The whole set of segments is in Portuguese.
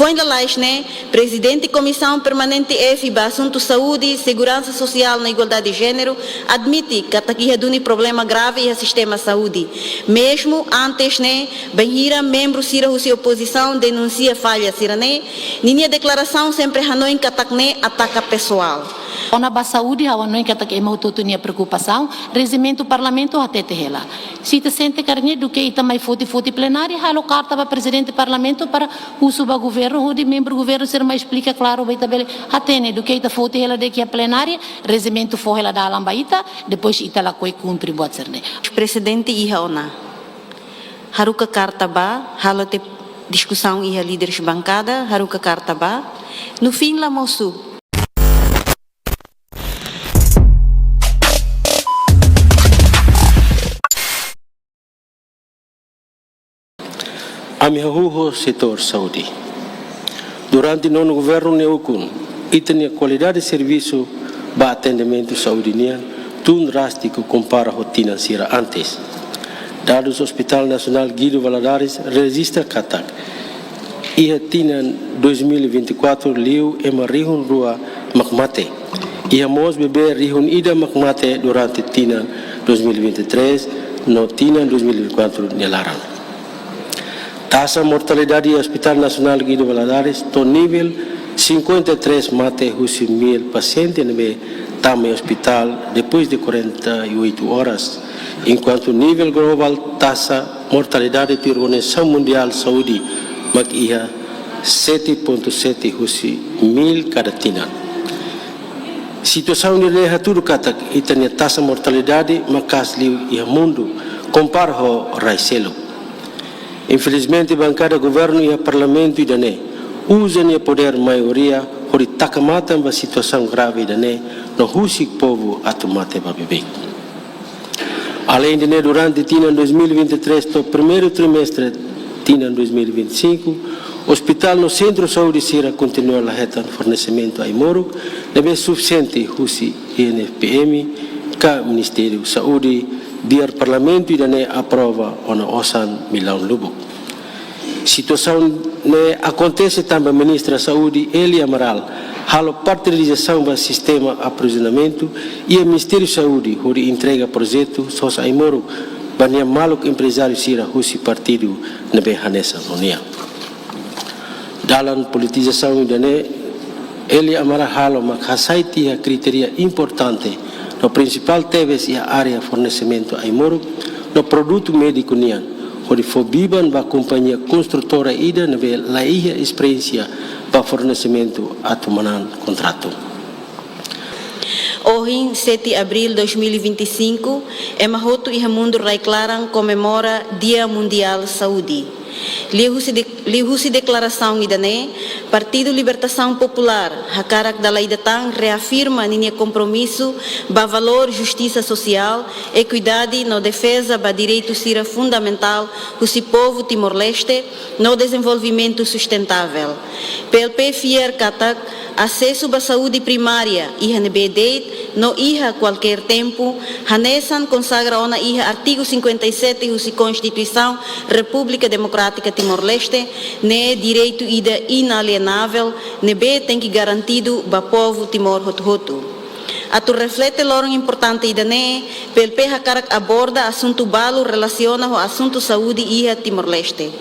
Foi da Laisne, presidente da Comissão Permanente EFIBA, Assuntos Saúde, Segurança Social na Igualdade de Gênero, admite que aqui é um problema grave no sistema de saúde. Mesmo antes, Benhira, membro Sira Russi Oposição, denuncia falha Sirané, ninha declaração sempre Hanoi que ataca pessoal. Ona ba saúde hawa noi kata ke mau tutu nia preocupação, regimento parlamento até terrela. Se te sente carne do que ita mai foti plenária, halo carta ba presidente parlamento para uso ba governo, o de membro governo ser mais explica claro ba tabele atene do que ita foti ela de que a plenária, regimento for ela da lambaita, depois ita la coi cumpre buat serne. Presidente iha ona. Haruka carta ba, halo te discussão iha líderes bancada, haruka carta ba. No fim la moço Amihahuho setor saúde. Durante o nono governo neocun, itania qualidade de serviço para atendimento saúde tão drástico compara a rotina sira antes. Dados do Hospital Nacional Guido Valadares registra katak. Ia tina 2024 liu ema rihun rua makmate. Ia mos bebê rihun ida makmate durante tina 2023 no tina 2024 nelarang. Taxa mortalidade do Hospital Nacional Guido Valadares to nível 53 mate husi mil pacientes nebe tame hospital depois de 48 horas, enquanto nível global taxa mortalidade da Organização Mundial de Saúde makia 7.7 husi mil cada tina. Situação de leha tudo kata itania taxa mortalidade makas liu ia mundo compara ho raiselo. Infelizmente, bancada governo e parlamento e dane usam o poder maioria para takamata uma situação grave dane no husik povo atomate babebek. Além de durante tina 2023 to primeiro trimestre tina 2025, o hospital no centro de saúde Sira continua a reta fornecimento a Imoro, deve suficiente husi INFPM, ka Ministério da Saúde, biar parlamento e dane aprova ona osan Milão Lubuk. Situação acontece também ministra da Saúde Eli Amaral, halo paralisação do sistema de aprisionamento e o Ministério da Saúde hori entrega projeto sosa Imoro banyak maluk empresário sira husi partido nebe hanesa nonia. Dalam politização dane Eli Amaral halo makhasaiti a criteria importante no principal teves e a área fornecimento a Imoro no produto médico nian. Hori fobiban ba companhia construtora ida nebe laia experiência para fornecimento a tumanan contrato. Hoje, 7 de abril de 2025, Emahoto e Ramundo Raiclaran comemora Dia Mundial de Saúde. Lihusi declaração idane, Partido Libertação Popular, hakarak da Laidatang reafirma ninha compromisso ba valor justiça social, equidade no defesa ba direito sira fundamental husi povo Timor-Leste no desenvolvimento sustentável. PLP fier katak acesso à saúde primária e hanebedeit no iha qualquer tempo, hanesan consagra ona iha artigo 57 da Constituição República Democrática Timor-Leste, ne direito ida inalienável, nebe tem que garantido ba povo Timor-Hotu. Atu reflete lorong importante ida ne, PLP hakarak aborda assunto balo relaciona o assunto saúde iha Timor-Leste.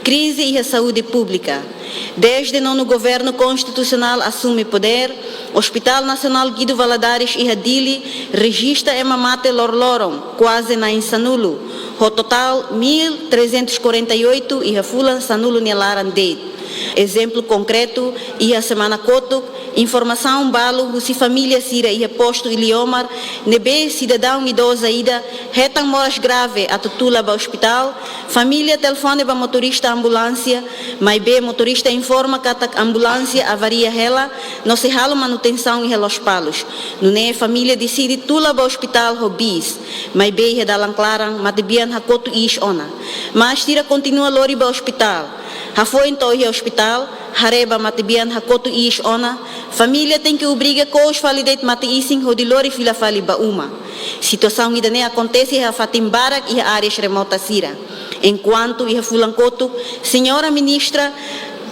Crise e a saúde pública. Desde nono governo constitucional assume poder, Hospital Nacional Guido Valadares e Hadili registra emamate lorlorom, quase na insanulo. O total 1.348 e a fula sanulo nialaran deit. Exemplo concreto e a semana coto, informação balo se família sira e posto iliomar, nebe cidadão idosa ida, retan moras grave a tutula ba hospital, família telefone ba motorista ambulância, mas be motorista informa que a ambulância avaria ela, não se halo manutenção e relos palos. Nune família decide tula ba hospital hobis, mas be redalang clarang matibian hakoto ish ona. Mas tira continua lori ba hospital. Hafoi então ao hospital, hareba matibian hakoto ish ona, família tem que obriga coos validet mati ising hodilori fila fali ba uma. Situação idane acontece a Fatimbarak e a áreas remotas sira. Enquanto ia fulancoto, senhora ministra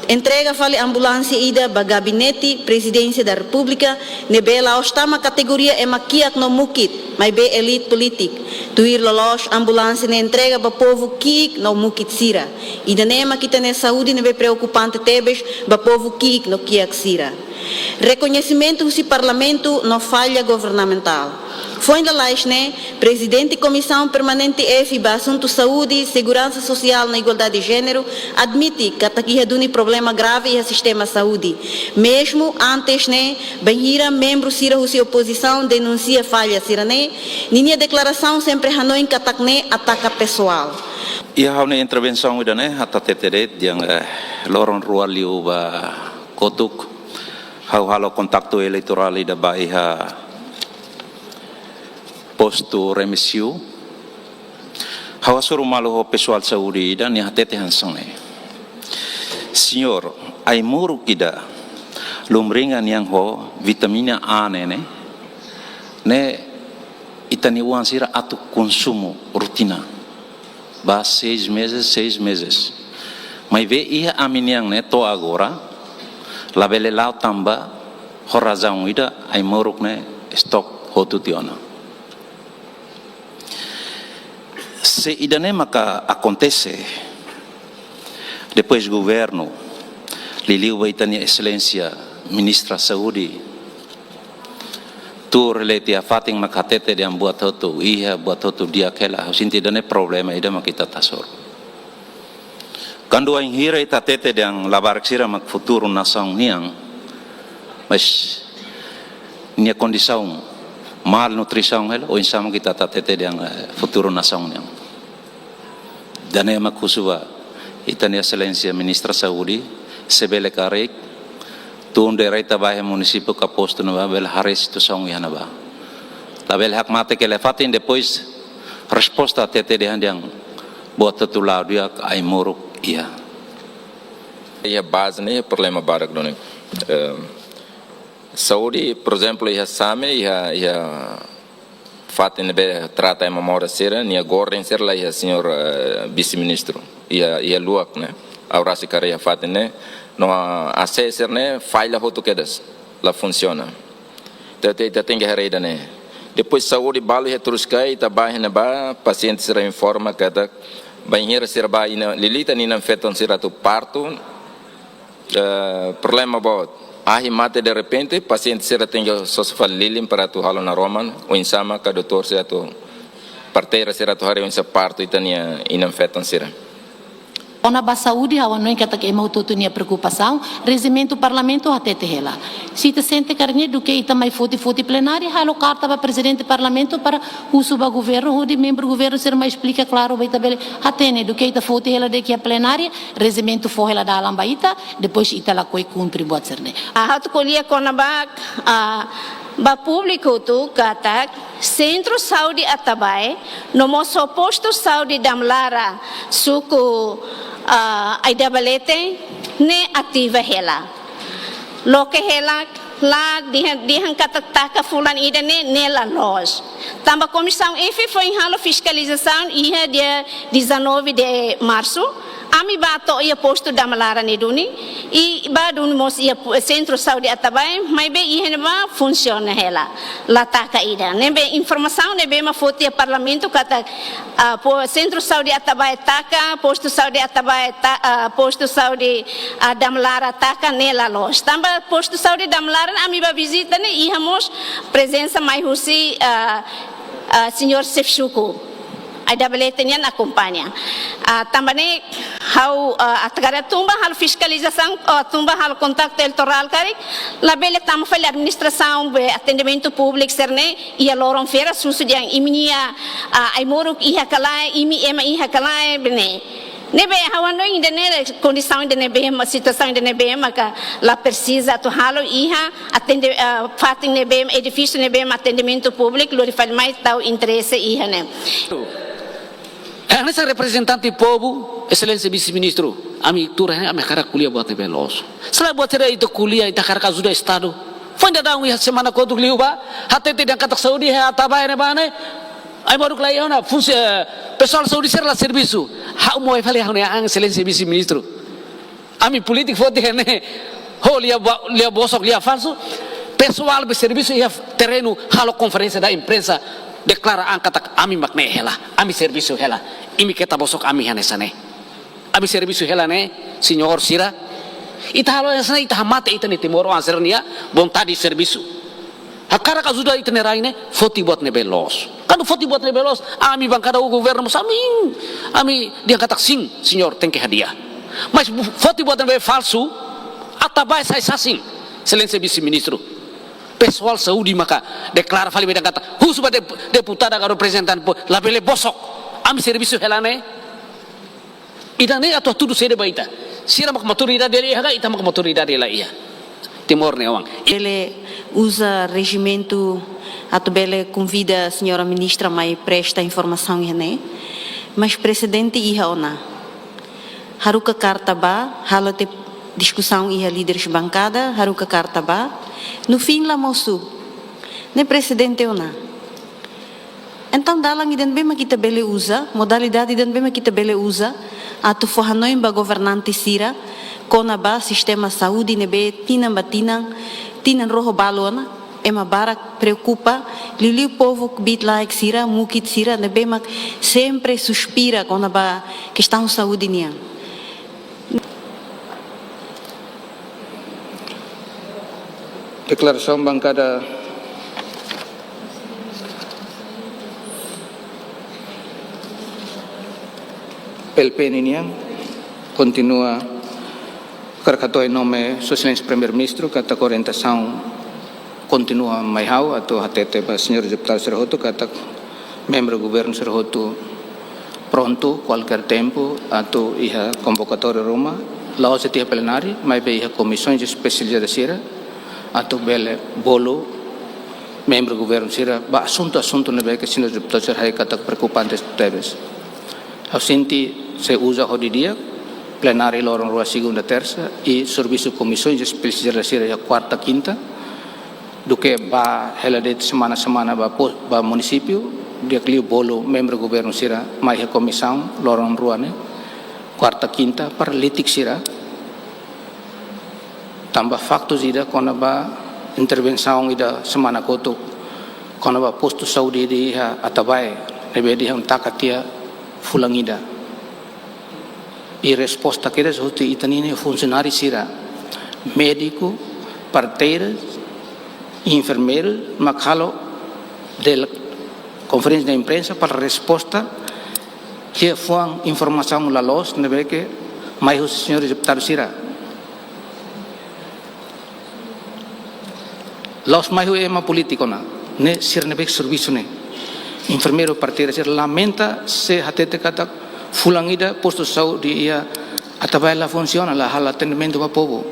Entrega fale ambulância ida ba gabinete presidência da República nebela ostama categoria e maquiak no mukit, mas be elite politik. Tuir lolos ambulância ne entrega ba povo kik no mukit sira. Ida nema kita ne saúde nebe preocupante tebes ba povo kik no kiak sira. Reconhecimento do parlamento no falha governamental. Foi ainda lá, Presidente da Comissão Permanente EFIBA, Assunto Saúde, Segurança Social na Igualdade de Gênero, admite que aqui é um problema grave no sistema de saúde. Mesmo antes, Banhira, membro Sira Russi oposição, denuncia falha Sira, Ninha declaração sempre Hanoi que ataca pessoal. Ia haune intervenção ida hata teteret yang lorong rual liu ba kotuk halo kontakto elektoral ida ba iha posto remisiu hawa suru malo pessoal saúde dan ya tete hansang senhor ai muru kida lumringan yang ho vitamina A ne itani wan sira atu consumo rutina ba 6 meses mas ve ia aminiang to agora labele lau tamba horazão ida ai muruk stok hotutiona. Se idane maka acontece depois governo liliu baitania excelência ministra saúde tu relate a fating makatete de buat hotu ia buat hotu dia kela sinti dane problema ida makita tasor kando ang hira ita tete yang labar sira mak futuro nasang niang mas nia kondisão malnutrição hela o insama kita tatete yang futuro nasang niang dane makusuwa itania excelência ministra saúde sebele karek tunde raita bahe município kaposto na bel hares situação ia na ba label hak mate que levatin depois resposta tete de yang buat tulau dia ai moruk ia ia base ne problema barak doni saúde por exemplo ia same ia fatin be trata em memória sera nia gorren ser lá ia senhor vice-ministro ia luak né aurasi careia fatin né no acessar né falha hotu kedas lá funciona tete tem que reida né depois saúde balu ia terus cai tabah né ba paciente será informa kada banheira será ba ina lilita nina feton será tu parto problema bot ahi mate de repente paciente será tem que sofrer lilim para tu halo na roman o insama ka doutor será tu parteira será tu hari unsa parto itania ina feton será. Ona ba saúde hawa noin kata ke mau tutu nia preocupação regimento parlamento até tehela se te sente carne do que ita mai foti plenária halo carta ba presidente parlamento para uso ba governo o de membro governo ser mais explica claro vai tabele atene do que ita foti hela de que a plenária regimento for hela da lambaita depois ita la coi cumpre buat serne a hatu kolia kona ba público tu kata Centro Saúde Atabai no moço posto saúde damlara suku ai dabalete ne ativa hela loke hela lá dihan kata fulan ida ne la loja tamba comissão EFI foi em halo fiscalização ia dia 19 de março ami bato ia posto damlara ne duni e badun mos ia centro saúde Atabai mas be ia ba funciona hela la taka ida ne be informação ne be ma foto parlamento kata centro saúde Atabai taka posto saúde Atabai posto saúde damlara taka ne la loja tamba posto saúde damlara ami ba visita ne ia mos presença mai husi senhor Sefchuku ai dabalete nian acompanha também how atagara tumba hal fiscalização tumba hal contato eleitoral kari la bele tam fale administração be atendimento público serne ia loron feira susu yang iminia ai moruk iha kala imi ema iha kala bene nebe hawano inde ne condição inde ne be uma situação inde ne be maka la precisa to halo iha atende fatin ne be edifício ne be atendimento público lo faz mais tal interesse iha ne Essa representante do povo, excelência vice-ministro, ami turah ami cara kuliah buat belos. Setelah buat cerita itu kuliah itu cara kazuda estado. Foi ainda dar semana quando liu ba, hati tidak kata Saudi Atabai ne bane. Ai baru kelai ona fungsi pessoal Saudi ser la serviço. Ha mo fale ha ne ang excelência vice-ministro. ami politik vote hene ho lia bosok lia falso pessoal be serviço ia terreno halo conferência da imprensa declara angkat ami makne hela ami serviço hela imi kita bosok ami hanesane ami serviço hela ne senhor sira ita halo hanesane ita hamate ita ni timoro ansernia vontade de serviço hakara ka sudah ita neraine vote buat nebelos kan vote buat nebelos ami bancada o governo samin ami dia kata sing senhor tem que hadiah mas vote buat nebe falso atabai sai sasing excelência vice-ministro pessoal saúde maka declara fali beda kata husuba deputada ka representan la bele bosok am serviço helane idane atau tudo sede baita sira mak maturidade dele haga ita mak maturidade dela ia timor ne wang Ele usa regimento, ato bele convida a senhora ministra mai presta informação né? Mas presidente iha ona. Haruka carta ba, halate discussão iha líderes bancada, haruka carta ba. No fim lá moço, ne presidente ona. Então dalang idan bema kita bele usa, modalidade idan bema kita bele usa, ato forhanoi ba governante sira, kona ba sistema saúde nebe tinang batinang tinan roho balona ema barak preocupa lili povo bit like sira mukit sira nebe mak sempre suspira kona ba questão saúde niang. Declaração bancada PLP Ninian continua carcato em nome Sua Excelência Primeiro-Ministro que a orientação continua mais hau atau hatete para senhor deputado Serhoto kata membro governo Serhoto pronto qualquer tempo atau iha convocatória Roma lao setiap plenário mais bem iha comissões especializadas sira atau bele bolo membro governo sira ba assunto nebe que senhor deputado Serhai kata preocupantes teves au senti se usa hoje dia plenário lorong rua segunda terça e serviço comissões especializadas sira ya quarta quinta do que ba heladet semana ba município dia clio bolo membro governo sira mais a comissão lorong rua ne quarta quinta para litik sira tambah faktos ida kona ba intervenção ida semana koto kona ba posto saúde di ha atabai nebe di takatia fulangida e resposta que eles hoje itanine funcionário sira médico parteiras enfermeiro makalo da conferência de imprensa para resposta que foi informação la los nebe que mais os senhores deputados sira los mais o ema político na ne sir nebe serviço ne enfermeiro parteira sir lamenta se hatete kata fulangida posto saúde ia atabai la funciona la hal atendimento para povo.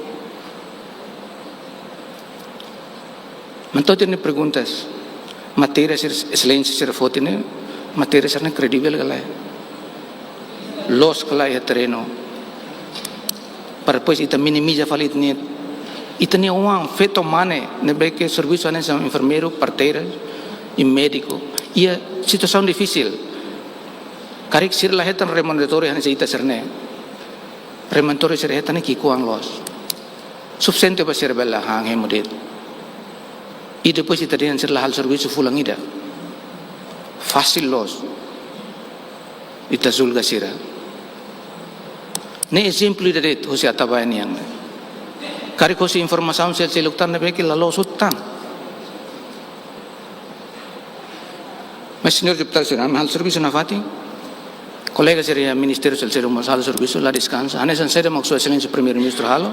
Então tem perguntas matéria ser excelência ser fotine matéria ser credível galai los galai terreno para depois ita minimiza falit ni ita ni uang feto mane nebe que serviço ane são enfermeiro parteira e médico e a situação difícil karik sir la hetan remuneratório ane ita serne remuneratório ser hetan ki kuang los subsente ba ser bela hang hemudit e depois ita dia ser la hal serviço fulangida fácil los ita zulga sira ne exemplo ida det hosi atabai niang kari kosi informação sel seluktan nebe que la los utang mas senhor deputado sira hal serviço na fati colega seria ministério sel ser hal serviço la descansa ane san sede maksud excelência primeiro ministro halo